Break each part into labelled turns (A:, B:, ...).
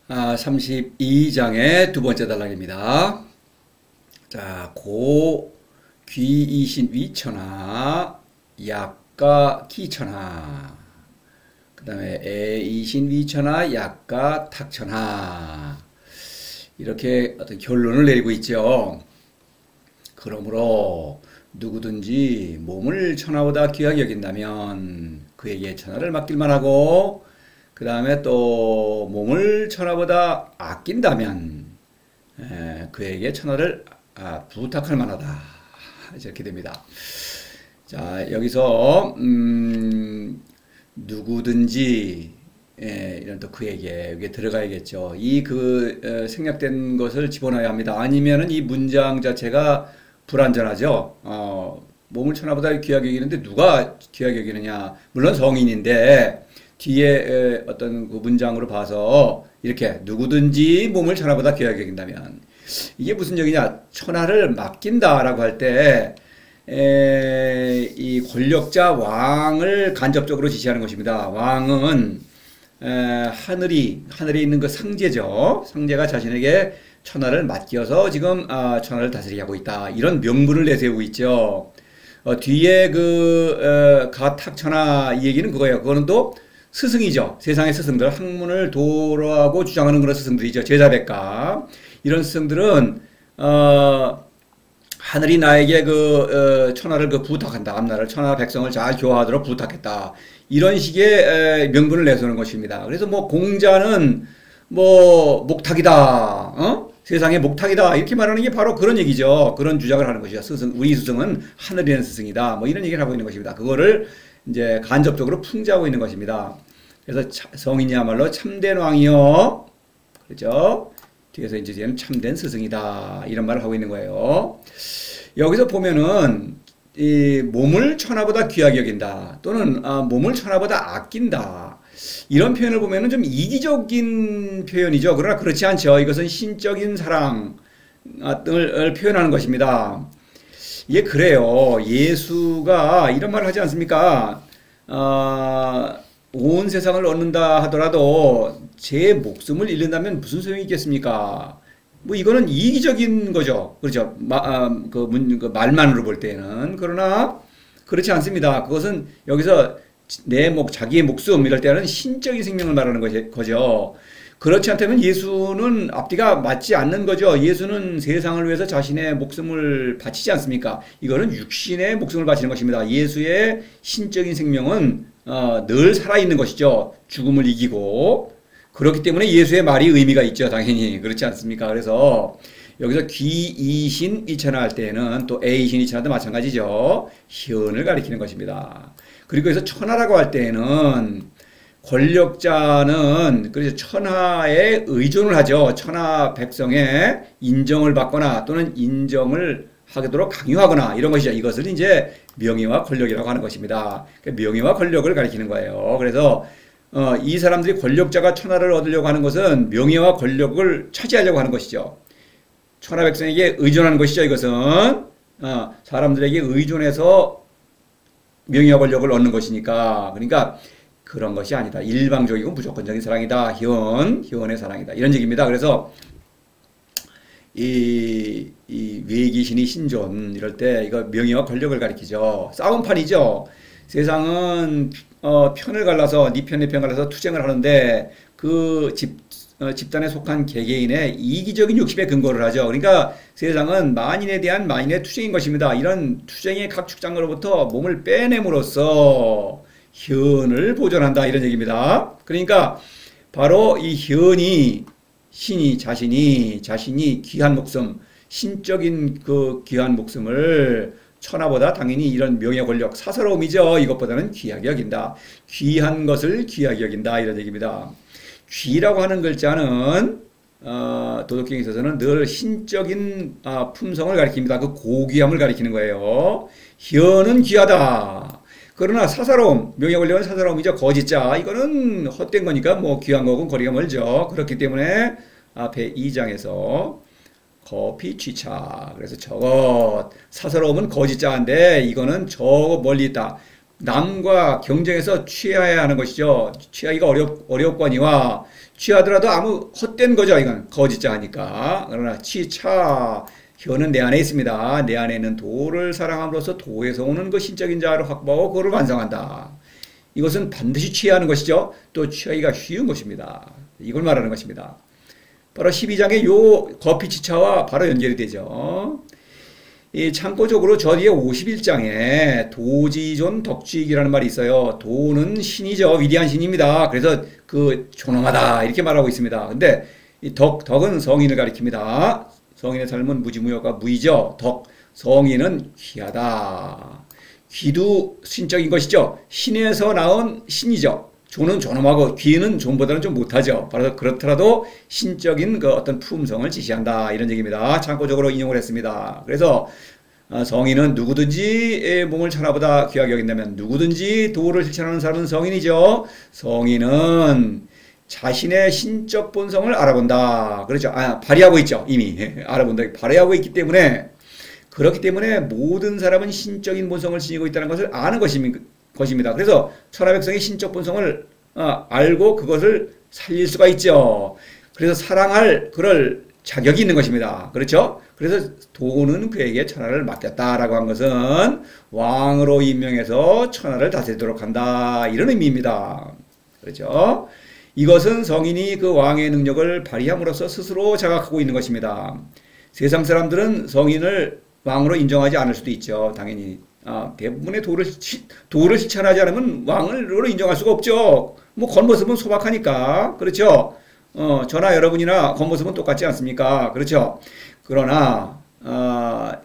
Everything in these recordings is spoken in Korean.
A: 32장의 두 번째 단락입니다. 자, 귀이신 위천하, 약가 기천하. 그 다음에 애이신 위천하, 약가 탁천하. 이렇게 어떤 결론을 내리고 있죠. 그러므로 누구든지 몸을 천하보다 귀하게 여긴다면 그에게 천하를 맡길만 하고, 그 다음에 또 몸을 천하보다 아낀다면 그에게 천하를 부탁할 만하다. 이렇게 됩니다. 자, 여기서 누구든지 이런 또 그에게 여기에 들어가야겠죠. 생략된 것을 집어넣어야 합니다. 아니면은 이 문장 자체가 불완전하죠. 몸을 천하보다 귀하게 여기는데 누가 귀하게 여기느냐? 물론 성인인데 뒤에 어떤 그 문장으로 봐서 이렇게 누구든지 몸을 천하보다 귀하게 여긴다면 이게 무슨 얘기냐? 천하를 맡긴다라고 할 때 이 권력자 왕을 간접적으로 지시하는 것입니다. 왕은 하늘에 있는 그 상제죠. 상제가 자신에게 천하를 맡겨서 지금 천하를 다스리게 하고 있다. 이런 명분을 내세우고 있죠. 뒤에 가탁천하 이 얘기는 그거예요. 그거는 또 스승이죠. 세상의 스승들, 학문을 도로하고 주장하는 그런 스승들이죠. 제자백가. 이런 스승들은, 하늘이 나에게 천하를 부탁한다. 앞날을 천하 백성을 잘 교화하도록 부탁했다. 이런 식의 명분을 내세우는 것입니다. 그래서 공자는 목탁이다. 세상의 목탁이다. 이렇게 말하는 게 바로 그런 얘기죠. 그런 주장을 하는 것이죠. 우리 스승은 하늘이라는 스승이다. 이런 얘기를 하고 있는 것입니다. 그거를 이제 간접적으로 풍자하고 있는 것입니다. 그래서 성인이야말로 참된 왕이요. 그렇죠? 뒤에서 이제 얘는 참된 스승이다. 이런 말을 하고 있는 거예요. 여기서 보면은 이 몸을 천하보다 귀하게 여긴다. 또는 몸을 천하보다 아낀다. 이런 표현을 보면은 좀 이기적인 표현이죠. 그러나 그렇지 않죠. 이것은 신적인 사랑을 표현하는 것입니다. 이게 그래요. 예수가 이런 말을 하지 않습니까? 온 세상을 얻는다 하더라도 제 목숨을 잃는다면 무슨 소용이 있겠습니까? 이거는 이기적인 거죠. 그렇죠. 말만으로 볼 때는. 그러나 그렇지 않습니다. 그것은 여기서 자기의 목숨 이럴 때는 신적인 생명을 말하는 거죠. 그렇지 않다면 예수는 앞뒤가 맞지 않는 거죠. 예수는 세상을 위해서 자신의 목숨을 바치지 않습니까? 이거는 육신의 목숨을 바치는 것입니다. 예수의 신적인 생명은 늘 살아있는 것이죠. 죽음을 이기고. 그렇기 때문에 예수의 말이 의미가 있죠. 당연히. 그렇지 않습니까? 그래서 여기서 귀이신 이천하 할 때는 또 애이신 이천하도 마찬가지죠. 현을 가리키는 것입니다. 그리고 여기서 천하라고 할 때는 권력자는 그래서 천하에 의존을 하죠. 천하 백성의 인정을 받거나 또는 인정을 하도록 강요하거나 이런 것이죠. 이것을 이제 명예와 권력이라고 하는 것입니다. 명예와 권력을 가리키는 거예요. 그래서 이 사람들이 권력자가 천하를 얻으려고 하는 것은 명예와 권력을 차지하려고 하는 것이죠. 천하 백성에게 의존하는 것이죠. 이것은 사람들에게 의존해서 명예와 권력을 얻는 것이니까. 그러니까 그런 것이 아니다. 일방적이고 무조건적인 사랑이다. 현의 사랑이다. 이런 얘기입니다. 그래서 이 외기신이 신존 이럴 때 이거 명예와 권력을 가리키죠. 싸움판이죠. 세상은 편을 갈라서 네 편 내 편 갈라서 투쟁을 하는데 그 집단에 속한 개개인의 이기적인 욕심에 근거를 하죠. 그러니까 세상은 만인에 대한 만인의 투쟁인 것입니다. 이런 투쟁의 각 축장으로부터 몸을 빼냄으로써 현을 보존한다 이런 얘기입니다. 그러니까 바로 이 현이 자신이 귀한 목숨, 신적인 그 귀한 목숨을 천하보다 당연히 이런 명예 권력, 사사로움이죠. 이것보다는 귀하게 여긴다. 귀한 것을 귀하게 여긴다 이런 얘기입니다. 귀라고 하는 글자는 도덕경에 있어서는 늘 신적인 품성을 가리킵니다. 그 고귀함을 가리키는 거예요. 현은 귀하다. 그러나 사사로움, 명예 권력은 사사로움이죠. 거짓자. 이거는 헛된 거니까 귀한 거고 거리가 멀죠. 그렇기 때문에 앞에 2장에서 거피취차. 그래서 저것 사사로움은 거짓자인데 이거는 저 멀리 있다. 남과 경쟁해서 취해야 하는 것이죠. 취하기가 어렵거니와 취하더라도 아무 헛된 거죠. 이건 거짓자 하니까. 그러나 취차 혀는 내 안에 있습니다. 내 안에 있는 도를 사랑함으로써 도에서 오는 그 신적인 자아를 확보하고 그걸 완성한다. 이것은 반드시 취해야 하는 것이죠. 또 취하기가 쉬운 것입니다. 이걸 말하는 것입니다. 바로 12장의 요 거피취차와 바로 연결이 되죠. 이 참고적으로 저 뒤에 51장에 도지존 덕주익이라는 말이 있어요. 도는 신이죠. 위대한 신입니다. 그래서 그 존엄하다 이렇게 말하고 있습니다. 근데 이 덕은 성인을 가리킵니다. 성인의 삶은 무지무효가 무이죠. 성인은 귀하다. 귀도 신적인 것이죠. 신에서 나온 신이죠. 존은 존엄하고 귀는 존보다는 좀 못하죠. 바로 그렇더라도 신적인 그 어떤 품성을 지시한다 이런 얘기입니다. 참고적으로 인용을 했습니다. 그래서 성인은 누구든지 몸을 천하보다 귀하게 여긴다면 누구든지 도를 실천하는 사람은 성인이죠. 성인은 자신의 신적 본성을 알아본다. 그렇죠. 발휘하고 있죠. 이미 알아본다. 발휘하고 있기 때문에 그렇기 때문에 모든 사람은 신적인 본성을 지니고 있다는 것을 아는 것입니다. 그래서 천하백성의 신적 본성을 알고 그것을 살릴 수가 있죠. 그래서 사랑할 그럴 자격이 있는 것입니다. 그렇죠? 그래서 도는 그에게 천하를 맡겼다라고 한 것은 왕으로 임명해서 천하를 다스리도록 한다. 이런 의미입니다. 그렇죠? 이것은 성인이 그 왕의 능력을 발휘함으로써 스스로 자각하고 있는 것입니다. 세상 사람들은 성인을 왕으로 인정하지 않을 수도 있죠. 당연히. 대부분의 도를 실천하지 않으면 왕으로 인정할 수가 없죠. 뭐 겉모습은 소박하니까. 그렇죠. 저나 여러분이나 겉모습은 똑같지 않습니까? 그렇죠. 그러나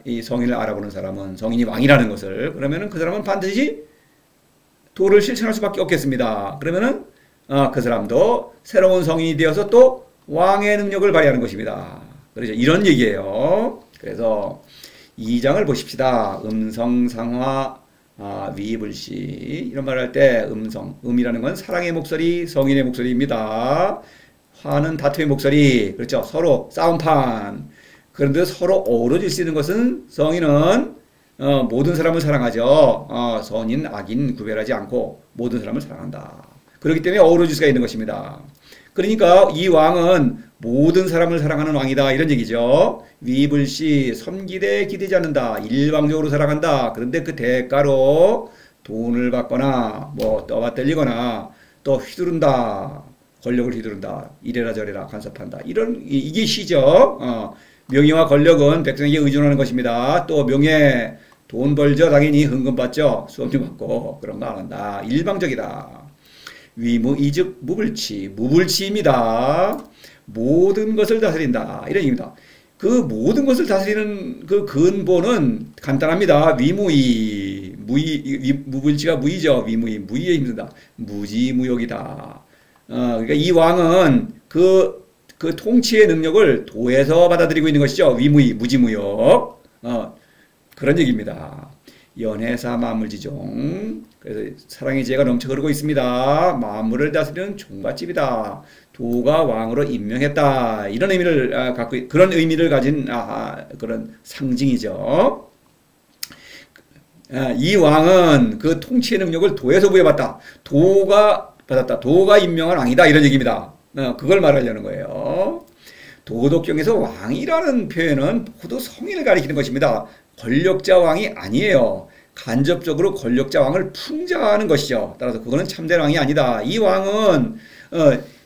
A: 이 성인을 알아보는 사람은 성인이 왕이라는 것을 그러면은 그 사람은 반드시 도를 실천할 수밖에 없겠습니다. 그러면은 그 사람도 새로운 성인이 되어서 또 왕의 능력을 발휘하는 것입니다. 그렇죠. 이런 얘기예요. 그래서 2장을 보십시다. 음성상화 위불시 이런 말을 할 때 음이라는 건 사랑의 목소리, 성인의 목소리입니다. 화는 다툼의 목소리, 그렇죠. 서로 싸움판. 그런데 서로 어우러질 수 있는 것은 성인은 모든 사람을 사랑하죠. 선인, 악인 구별하지 않고 모든 사람을 사랑한다. 그렇기 때문에 어우러질 수가 있는 것입니다. 그러니까 이 왕은 모든 사람을 사랑하는 왕이다 이런 얘기죠. 위불시 섬기되 기대지 않는다. 일방적으로 사랑한다. 그런데 그 대가로 돈을 받거나 뭐 떠받들리거나 또 휘두른다. 권력을 휘두른다. 이래라 저래라 간섭한다. 이게 시죠. 명예와 권력은 백성에게 의존하는 것입니다. 또 명예, 돈 벌죠. 당연히 헌금 받죠. 수업료 받고 그런 거 안 한다. 일방적이다. 위무이즉 무불치입니다. 모든 것을 다스린다. 이런 얘기입니다. 그 모든 것을 다스리는 그 근본은 간단합니다. 무불치가 무이죠. 무의에 힘든다. 무지무욕이다. 그러니까 이 왕은 그 통치의 능력을 도에서 받아들이고 있는 것이죠. 무지무욕. 그런 얘기입니다. 연해사 만물지종. 그래서 사랑의 지혜가 넘쳐 흐르고 있습니다. 만물을 다스리는 종갓집이다. 도가 왕으로 임명했다. 이런 의미를 그런 의미를 가진 그런 상징이죠. 이 왕은 그 통치의 능력을 도에서 부여받다. 도가 받았다. 도가 임명한 왕이다. 이런 얘기입니다. 그걸 말하려는 거예요. 도덕경에서 왕이라는 표현은 모두 성인을 가리키는 것입니다. 권력자 왕이 아니에요. 간접적으로 권력자 왕을 풍자하는 것이죠. 따라서 그거는 참된 왕이 아니다. 이 왕은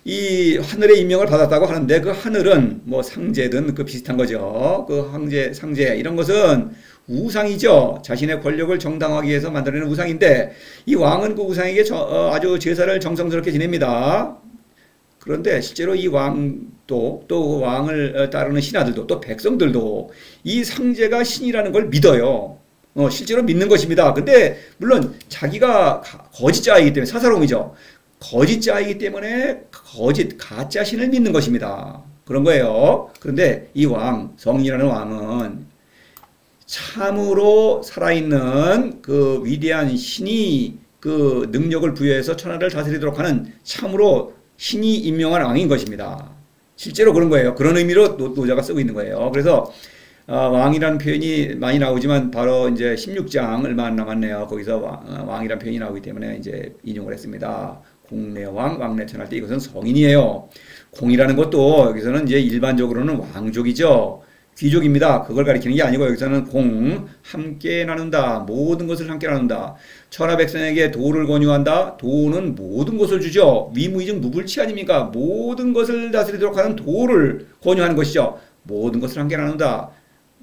A: 이 하늘의 임명을 받았다고 하는데 그 하늘은 뭐 상제든 그 비슷한 거죠. 그 상제 이런 것은 우상이죠. 자신의 권력을 정당화하기 위해서 만들어낸 우상인데 이 왕은 그 우상에게 아주 제사를 정성스럽게 지냅니다. 그런데 실제로 이 왕도 또 왕을 따르는 신하들도 또 백성들도 이 상제가 신이라는 걸 믿어요. 실제로 믿는 것입니다. 근데 물론 자기가 거짓자이기 때문에 사사로움이죠. 거짓자이기 때문에 가짜 신을 믿는 것입니다. 그런 거예요. 그런데 이 성이라는 왕은 참으로 살아있는 그 위대한 신이 그 능력을 부여해서 천하를 다스리도록 하는 참으로 신이 임명한 왕인 것입니다. 실제로 그런 거예요. 그런 의미로 노자가 쓰고 있는 거예요. 그래서 왕이라는 표현이 많이 나오지만 바로 이제 16장 얼마 안 남았네요. 거기서 왕이라는 표현이 나오기 때문에 이제 인용을 했습니다. 공내왕, 왕래천할 때 이것은 성인이에요. 공이라는 것도 여기서는 이제 일반적으로는 왕족이죠. 귀족입니다. 그걸 가리키는 게 아니고 여기서는 공, 함께 나눈다. 모든 것을 함께 나눈다. 천하 백성에게 도를 권유한다. 도는 모든 것을 주죠. 위무이증 무불치 아닙니까? 모든 것을 다스리도록 하는 도를 권유하는 것이죠. 모든 것을 함께 나눈다.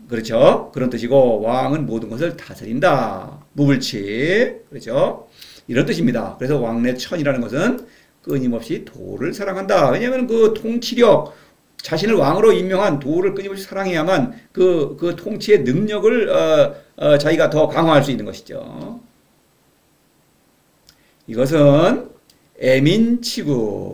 A: 그렇죠? 그런 뜻이고 왕은 모든 것을 다스린다. 무불치. 그렇죠? 이런 뜻입니다. 그래서 왕래천이라는 것은 끊임없이 도를 사랑한다. 왜냐하면 그 통치력, 자신을 왕으로 임명한 도를 끊임없이 사랑해야만 그 통치의 능력을 자기가 더 강화할 수 있는 것이죠. 이것은 애민치국이죠.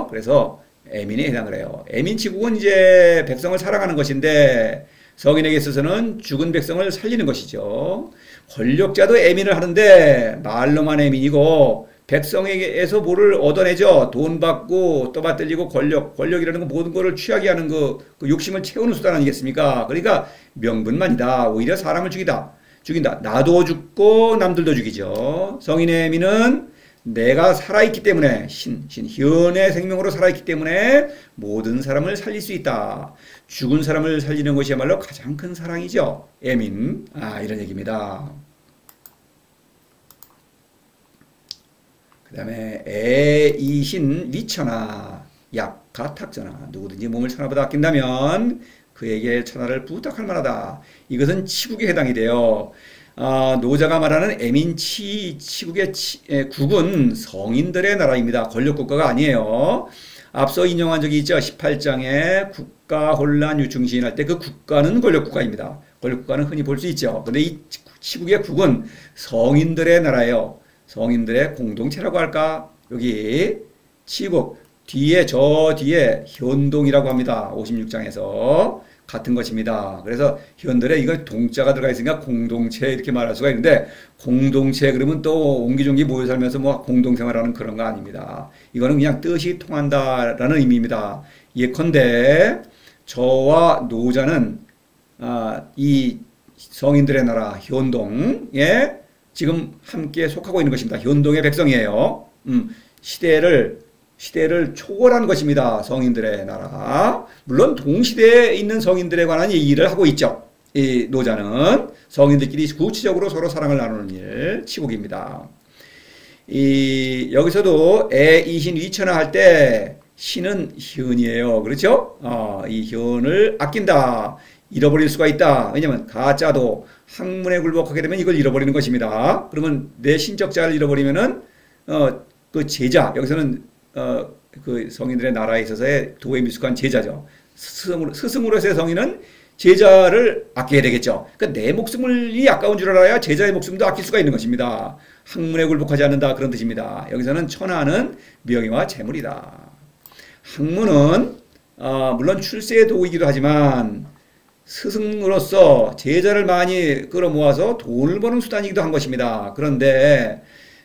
A: 그래서 애민에 해당을 해요. 애민치국은 이제 백성을 사랑하는 것인데 성인에게 있어서는 죽은 백성을 살리는 것이죠. 권력자도 애민을 하는데 말로만 애민이고 백성에게서 뭐를 얻어내죠. 돈 받고 떠받들리고 권력이라는 건 모든 것을 취하게 하는 그 욕심을 채우는 수단 아니겠습니까? 그러니까 명분만이다. 오히려 사람을 죽인다. 나도 죽고 남들도 죽이죠. 성인의 의미는 내가 살아있기 때문에 현의 생명으로 살아있기 때문에 모든 사람을 살릴 수 있다. 죽은 사람을 살리는 것이야말로 가장 큰 사랑이죠. 애민. 이런 얘기입니다. 그 다음에 애이신 위천하 약가 탁전하. 누구든지 몸을 천하보다 아낀다면 그에게 천하를 부탁할 만하다. 이것은 치국에 해당이 돼요. 노자가 말하는 애민치국의 국은 성인들의 나라입니다. 권력국가가 아니에요. 앞서 인용한 적이 있죠. 18장에 국가혼란 유충시인할 때 그 국가는 권력국가입니다. 권력국가는 흔히 볼 수 있죠. 근데 이 치국의 국은 성인들의 나라예요. 성인들의 공동체라고 할까? 여기 치국 뒤에 저 뒤에 현동이라고 합니다. 56장에서 같은 것입니다. 그래서 현들에 이거 동자가 들어가 있으니까 공동체 이렇게 말할 수가 있는데 공동체 그러면 또 옹기종기 모여 살면서 뭐 공동생활하는 그런 거 아닙니다. 이거는 그냥 뜻이 통한다라는 의미입니다. 예컨대 저와 노자는 이 성인들의 나라 현동에 지금 함께 속하고 있는 것입니다. 현동의 백성이에요. 시대를 초월한 것입니다. 성인들의 나라. 물론 동시대에 있는 성인들에 관한 얘기를 하고 있죠. 이 노자는 성인들끼리 구체적으로 서로 사랑을 나누는 일, 치국입니다. 여기서도 애이신 위천하 할 때 신은 현이에요. 그렇죠? 이 현을 아낀다. 잃어버릴 수가 있다. 왜냐하면 가짜도 학문에 굴복하게 되면 이걸 잃어버리는 것입니다. 그러면 내 신적자를 잃어버리면은 그 제자, 여기서는 그 성인들의 나라에 있어서의 도에 미숙한 제자죠. 스승으로서의 성인은 제자를 아껴야 되겠죠. 그러니까 내 목숨이 아까운 줄 알아야 제자의 목숨도 아낄 수가 있는 것입니다. 학문에 굴복하지 않는다 그런 뜻입니다. 여기서는 천하는 명예와 재물이다. 학문은 물론 출세의 도구이기도 하지만 스승으로서 제자를 많이 끌어모아서 돈을 버는 수단이기도 한 것입니다. 그런데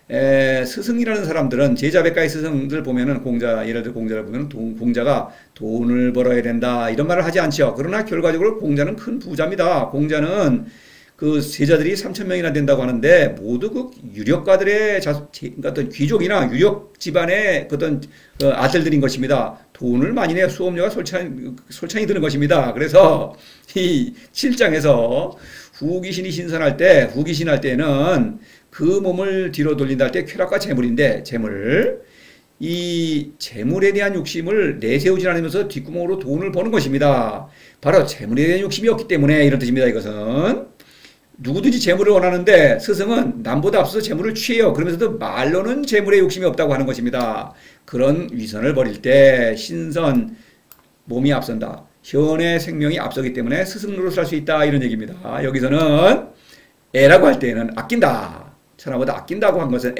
A: 스승이라는 사람들은 제자백가의 스승들 보면은 예를 들어 공자를 보면 공자가 돈을 벌어야 된다 이런 말을 하지 않죠. 그러나 결과적으로 공자는 큰 부자입니다. 공자는 그 제자들이 3,000명이나 된다고 하는데 모두 그 유력가들의 어떤 귀족이나 유력 집안의 어떤 아들들인 것입니다. 돈을 많이 내야 수업료가 솔찬히 드는 것입니다. 그래서 이 7장에서 후기신이 신선할 때는 그 몸을 뒤로 돌린다 할 때 쾌락과 재물인데 이 재물에 대한 욕심을 내세우지 않으면서 뒷구멍으로 돈을 버는 것입니다. 바로 재물에 대한 욕심이 없기 때문에 이런 뜻입니다. 이것은 누구든지 재물을 원하는데 스승은 남보다 앞서서 재물을 취해요. 그러면서도 말로는 재물에 욕심이 없다고 하는 것입니다. 그런 위선을 버릴 때 신선 몸이 앞선다. 현의 생명이 앞서기 때문에 스승 노릇을 할 수 있다 이런 얘기입니다. 여기서는 애라고 할 때는 아낀다. 천하보다 아낀다고 한 것은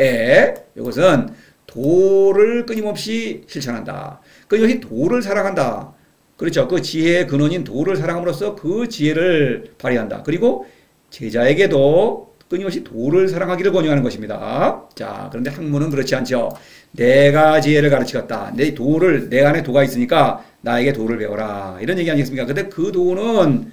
A: 이것은 도를 끊임없이 실천한다. 끊임없이 도를 사랑한다. 그렇죠. 그 지혜의 근원인 도를 사랑함으로써 그 지혜를 발휘한다. 그리고 제자에게도 끊임없이 도를 사랑하기를 권유하는 것입니다. 자, 그런데 학문은 그렇지 않죠. 내가 지혜를 가르치겠다. 내 안에 도가 있으니까 나에게 도를 배워라. 이런 얘기 아니겠습니까? 근데 그 도는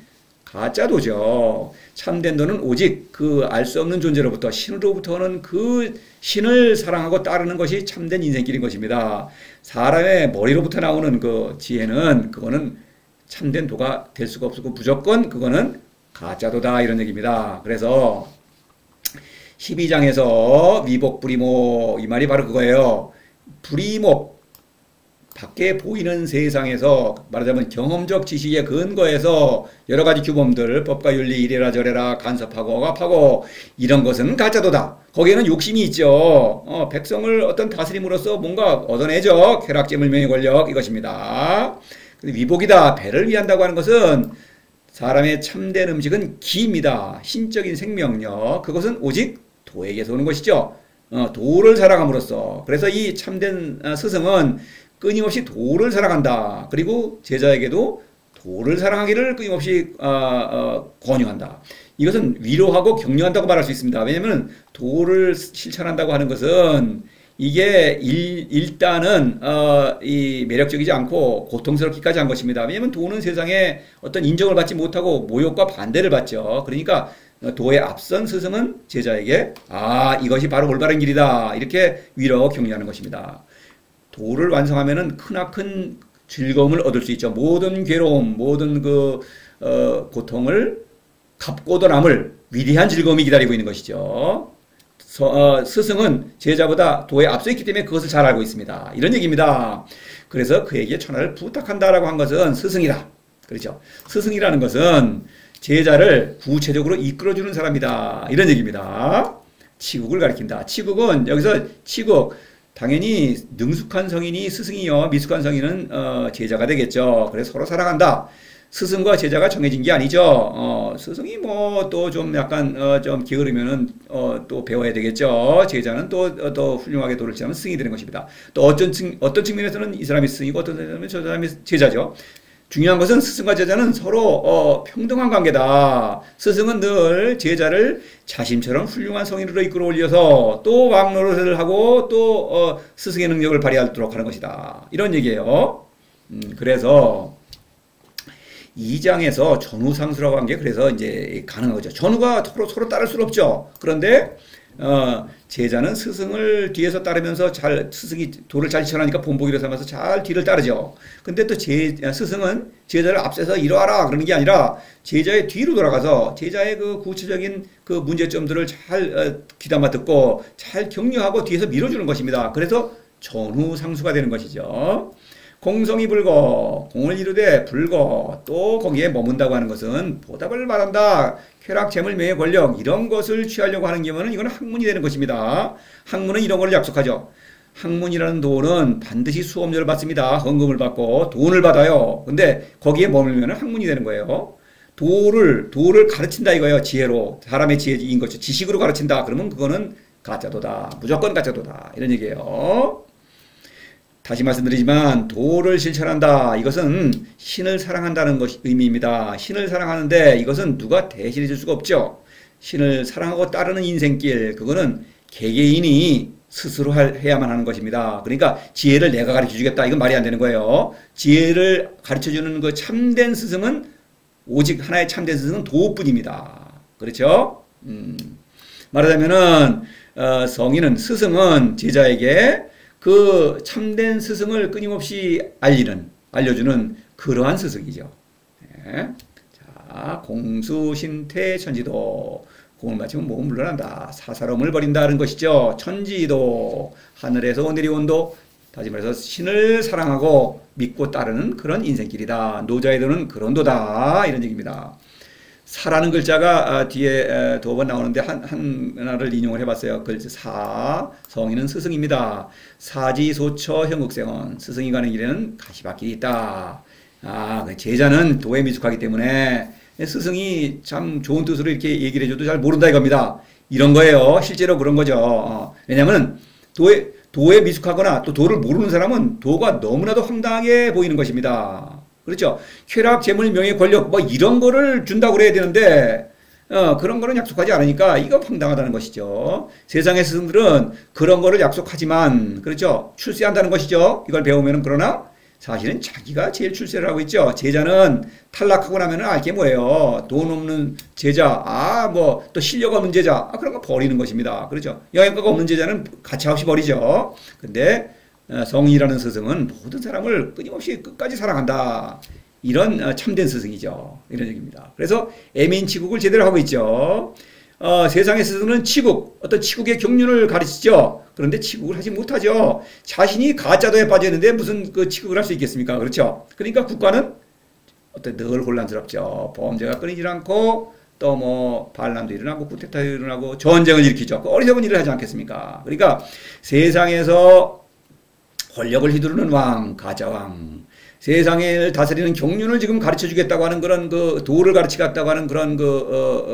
A: 가짜도죠. 참된 도는 오직 그 알 수 없는 존재로부터 신으로부터는 그 신을 사랑하고 따르는 것이 참된 인생길인 것입니다. 사람의 머리로부터 나오는 그 지혜는 그거는 참된 도가 될 수가 없고 무조건 그거는 가짜도다 이런 얘기입니다. 그래서 12장에서 미복불이목 이 말이 바로 그거예요. 불이목 밖에 보이는 세상에서 말하자면 경험적 지식에 근거해서 여러 가지 규범들 법과 윤리 이래라 저래라 간섭하고 억압하고 이런 것은 가짜도다. 거기에는 욕심이 있죠. 백성을 어떤 다스림으로써 뭔가 얻어내죠. 쾌락 재물 명예 권력 이것입니다. 위복이다. 배를 위한다고 하는 것은 사람의 참된 음식은 기입니다. 신적인 생명력 그것은 오직 도에게서 오는 것이죠. 도를 사랑함으로써 그래서 이 참된 스승은 끊임없이 도를 사랑한다. 그리고 제자에게도 도를 사랑하기를 끊임없이 권유한다. 이것은 위로하고 격려한다고 말할 수 있습니다. 왜냐하면 도를 실천한다고 하는 것은 이게 일단은 이 매력적이지 않고 고통스럽기까지 한 것입니다. 왜냐하면 도는 세상에 어떤 인정을 받지 못하고 모욕과 반대를 받죠. 그러니까 도에 앞선 스승은 제자에게 이것이 바로 올바른 길이다. 이렇게 위로 격려하는 것입니다. 도를 완성하면은 크나큰 즐거움을 얻을 수 있죠. 모든 괴로움, 모든 고통을 갚고도 남을 위대한 즐거움이 기다리고 있는 것이죠. 스승은 제자보다 도에 앞서 있기 때문에 그것을 잘 알고 있습니다. 이런 얘기입니다. 그래서 그에게 천하를 부탁한다라고 한 것은 스승이다. 그렇죠. 스승이라는 것은 제자를 구체적으로 이끌어주는 사람이다. 이런 얘기입니다. 치국을 가리킨다. 치국은 여기서 치국 당연히 능숙한 성인이 스승이요 미숙한 성인은 제자가 되겠죠. 그래서 서로 사랑한다. 스승과 제자가 정해진 게 아니죠. 스승이 뭐 또 좀 약간 좀 게으르면은 또 배워야 되겠죠. 제자는 또 훌륭하게 도를 지나면 스승이 되는 것입니다. 또 어떤 측면에서는 이 사람이 스승이고 어떤 측면에서는 저 사람이 제자죠. 중요한 것은 스승과 제자는 서로 평등한 관계다. 스승은 늘 제자를 자신처럼 훌륭한 성인으로 이끌어 올려서 또 왕노릇을 하고 또 스승의 능력을 발휘하도록 하는 것이다. 이런 얘기예요. 그래서 2장에서 전후상수라고 한 게 그래서 이제 가능한 거죠. 전후가 서로 따를 수는 없죠. 그런데 제자는 스승을 뒤에서 따르면서 스승이 도를 잘 실천하니까 본보기로 삼아서 잘 뒤를 따르죠. 근데 또 스승은 제자를 앞서서 이러하라 그러는 게 아니라 제자의 뒤로 돌아가서 제자의 그 구체적인 그 문제점들을 잘 귀담아 듣고 잘 격려하고 뒤에서 밀어주는 것입니다. 그래서 전후상수가 되는 것이죠. 공성이 불거, 공을 이루되 불거, 또 거기에 머문다고 하는 것은 보답을 말한다. 쾌락, 재물, 명예, 권력 이런 것을 취하려고 하는 경우는 이건 학문이 되는 것입니다. 학문은 이런 걸 약속하죠. 학문이라는 도는 반드시 수업료를 받습니다. 헌금을 받고 돈을 받아요. 근데 거기에 머물면 학문이 되는 거예요. 도를 가르친다 이거예요. 지혜로. 사람의 지혜인 것죠. 지식으로 가르친다. 그러면 그거는 가짜도다. 무조건 가짜도다. 이런 얘기예요. 다시 말씀드리지만 도를 실천한다. 이것은 신을 사랑한다는 것이 의미입니다. 신을 사랑하는데 이것은 누가 대신해 줄 수가 없죠. 신을 사랑하고 따르는 인생길 그거는 개개인이 스스로 해야만 하는 것입니다. 그러니까 지혜를 내가 가르쳐 주겠다. 이건 말이 안 되는 거예요. 지혜를 가르쳐 주는 그 참된 스승은 오직 하나의 참된 스승은 도뿐입니다. 그렇죠? 말하자면은 성인은 스승은 제자에게 그 참된 스승을 끊임없이 알려주는 그러한 스승이죠. 네. 자, 공수신태 천지도. 공을 마치면 몸은 물러난다. 사사로움을 버린다는 것이죠. 천지도. 하늘에서 내려온도. 다시 말해서 신을 사랑하고 믿고 따르는 그런 인생길이다. 노자의 도는 그런 도다. 이런 얘기입니다. 사라는 글자가 뒤에 두 번 나오는데 하나를 인용을 해봤어요. 글자 사, 성인은 스승입니다. 사지소처 형극생원, 스승이 가는 길에는 가시밭길이 있다. 제자는 도에 미숙하기 때문에 스승이 참 좋은 뜻으로 이렇게 얘기를 해줘도 잘 모른다 이겁니다. 이런 거예요. 실제로 그런 거죠. 왜냐하면 도에 미숙하거나 또 도를 모르는 사람은 도가 너무나도 황당하게 보이는 것입니다. 그렇죠. 쾌락, 재물, 명예, 권력 뭐 이런 거를 준다고 그래야 되는데 그런 거는 약속하지 않으니까 이거 황당하다는 것이죠. 세상의 스승들은 그런 거를 약속하지만 그렇죠. 출세한다는 것이죠. 이걸 배우면은 그러나 사실은 자기가 제일 출세를 하고 있죠. 제자는 탈락하고 나면은 알게 뭐예요? 돈 없는 제자, 뭐 또 실력 없는 제자, 그런 거 버리는 것입니다. 그렇죠? 영양가가 없는 제자는 가차없이 버리죠. 근데 성인이라는 스승은 모든 사람을 끊임없이 끝까지 사랑한다. 이런 참된 스승이죠. 이런 얘기입니다. 그래서 애민치국을 제대로 하고 있죠. 세상의 스승은 치국, 어떤 치국의 경륜을 가르치죠. 그런데 치국을 하지 못하죠. 자신이 가짜도에 빠져 있는데 무슨 그 치국을 할 수 있겠습니까? 그렇죠? 그러니까 국가는 늘 혼란스럽죠. 범죄가 끊이질 않고 또 뭐 반란도 일어나고 쿠데타도 일어나고 전쟁을 일으키죠. 그 어리석은 일을 하지 않겠습니까? 그러니까 세상에서 권력을 휘두르는 왕, 가짜왕, 세상을 다스리는 경륜을 지금 가르쳐 주겠다고 하는 그런 그 도를 가르치겠다고 하는 그런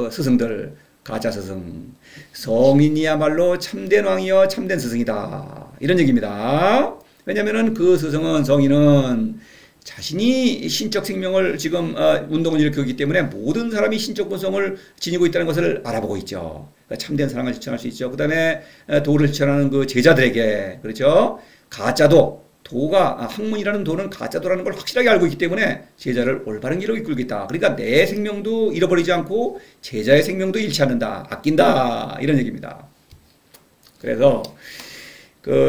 A: 스승들, 가짜 스승. 성인이야말로 참된 왕이여 참된 스승이다. 이런 얘기입니다. 왜냐면은 그 스승은, 성인은 자신이 신적 생명을 지금 운동을 일으키기 때문에 모든 사람이 신적 본성을 지니고 있다는 것을 알아보고 있죠. 그러니까 참된 사랑을 실천할 수 있죠. 그 다음에 도를 실천하는 그 제자들에게, 그렇죠? 가짜도, 도가, 학문이라는 도는 가짜도라는 걸 확실하게 알고 있기 때문에 제자를 올바른 길로 이끌겠다. 그러니까 내 생명도 잃어버리지 않고 제자의 생명도 잃지 않는다. 아낀다. 이런 얘기입니다. 그래서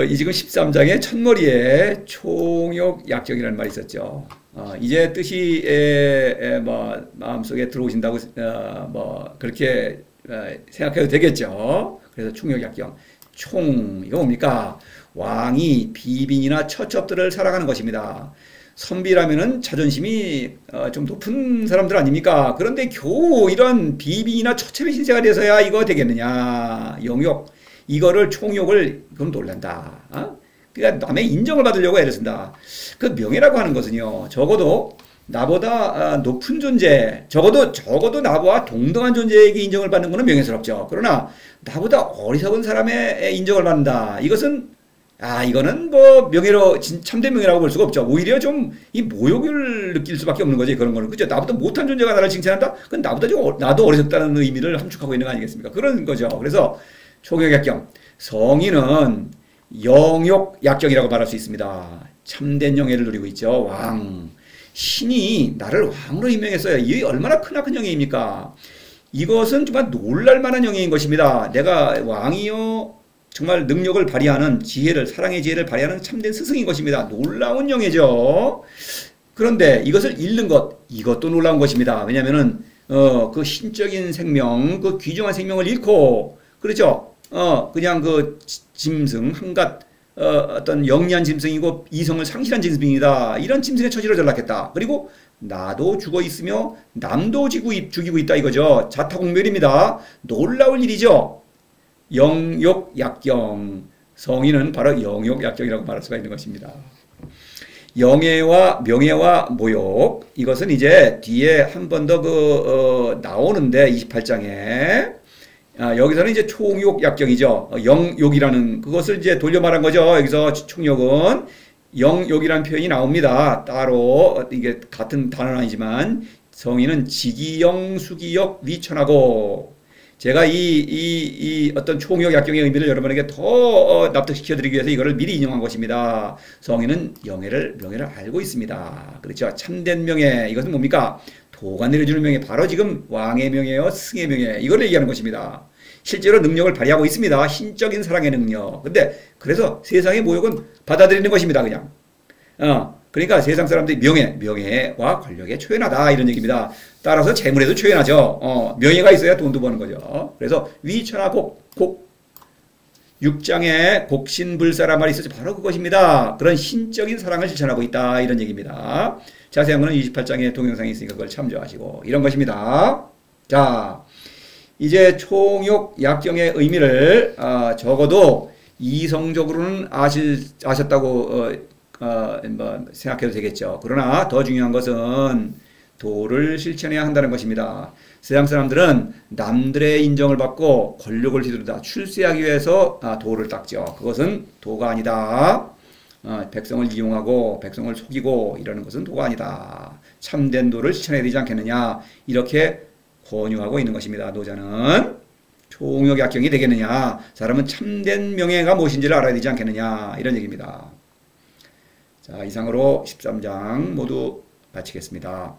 A: 이 지금 13장의 첫머리에 총욕약정이라는 말이 있었죠. 이제 뜻이 뭐 마음속에 들어오신다고 뭐 그렇게 생각해도 되겠죠. 그래서 총욕약정. 이거 뭡니까? 왕이 비빈이나 처첩들을 사랑하는 것입니다. 선비라면은 자존심이 좀 높은 사람들 아닙니까? 그런데 겨우 이런 비빈이나 처첩의 신세가 돼서야 이거 되겠느냐? 영욕. 이거를 총욕을 그럼 놀란다. 그러니까 남의 인정을 받으려고 애를 쓴다. 그 명예라고 하는 것은요. 적어도 나보다 높은 존재, 적어도 나와 동등한 존재에게 인정을 받는 것은 명예스럽죠. 그러나 나보다 어리석은 사람의 인정을 받는다. 이거는 뭐 명예로 참된 명예라고 볼 수가 없죠. 오히려 좀 이 모욕을 느낄 수밖에 없는 거지. 그런 거는. 그죠? 나보다 못한 존재가 나를 칭찬한다? 그건 나도 어리석다는 의미를 함축하고 있는 거 아니겠습니까? 그런 거죠. 그래서 총욕약정. 성인은 영욕약정이라고 말할 수 있습니다. 참된 영예를 누리고 있죠. 왕. 신이 나를 왕으로 임명했어요. 이게 얼마나 크나큰 영예입니까? 이것은 정말 놀랄만한 영예인 것입니다. 내가 왕이요 정말 능력을 발휘하는 사랑의 지혜를 발휘하는 참된 스승인 것입니다. 놀라운 영예죠. 그런데 이것을 잃는 것, 이것도 놀라운 것입니다. 왜냐하면은 그 신적인 생명, 그 귀중한 생명을 잃고, 그렇죠? 그냥 그 짐승, 한갓, 어떤 영리한 짐승이고 이성을 상실한 짐승이다. 이런 짐승의 처지로 전락했다. 그리고 나도 죽어 있으며 남도 죽이고 있다 이거죠. 자타공멸입니다. 놀라운 일이죠. 영욕약정. 성인은 바로 영욕약정이라고 말할 수가 있는 것입니다. 영예와 명예와 모욕. 이것은 이제 뒤에 한 번 더 나오는데 28장에 여기서는 이제 총욕약정이죠. 영욕이라는 그것을 이제 돌려 말한 거죠. 여기서 총욕은 영욕이라는 표현이 나옵니다. 따로 이게 같은 단어는 아니지만 성인은 지기영, 수기역, 위천하고 제가 이 어떤 총욕약정의 의미를 여러분에게 더 납득시켜 드리기 위해서 이거를 미리 인용한 것입니다. 성인은 명예를 알고 있습니다. 그렇죠. 참된 명예. 이것은 뭡니까? 도가 내려주는 명예. 바로 지금 왕의 명예요, 승의 명예. 이걸 얘기하는 것입니다. 실제로 능력을 발휘하고 있습니다. 신적인 사랑의 능력. 근데 그래서 세상의 모욕은 받아들이는 것입니다. 그냥. 그러니까 세상 사람들이 명예와 권력에 초연하다 이런 얘기입니다. 따라서 재물에도 초연하죠. 명예가 있어야 돈도 버는 거죠. 그래서 위천하 곡 6장에 곡신불사란 말이 있었죠. 바로 그것입니다. 그런 신적인 사랑을 실천하고 있다 이런 얘기입니다. 자세한 거는 28장에 동영상이 있으니까 그걸 참조하시고 이런 것입니다. 자, 이제 총욕약정의 의미를 적어도 이성적으로는 아셨다고 뭐 생각해도 되겠죠. 그러나 더 중요한 것은 도를 실천해야 한다는 것입니다. 세상 사람들은 남들의 인정을 받고 권력을 휘두르다 출세하기 위해서 도를 닦죠. 그것은 도가 아니다. 백성을 이용하고 백성을 속이고 이러는 것은 도가 아니다. 참된 도를 실천해야 되지 않겠느냐. 이렇게 권유하고 있는 것입니다. 노자는 총욕약정이 되겠느냐. 사람은 참된 명예가 무엇인지를 알아야 되지 않겠느냐. 이런 얘기입니다. 자, 이상으로 13장 모두 마치겠습니다.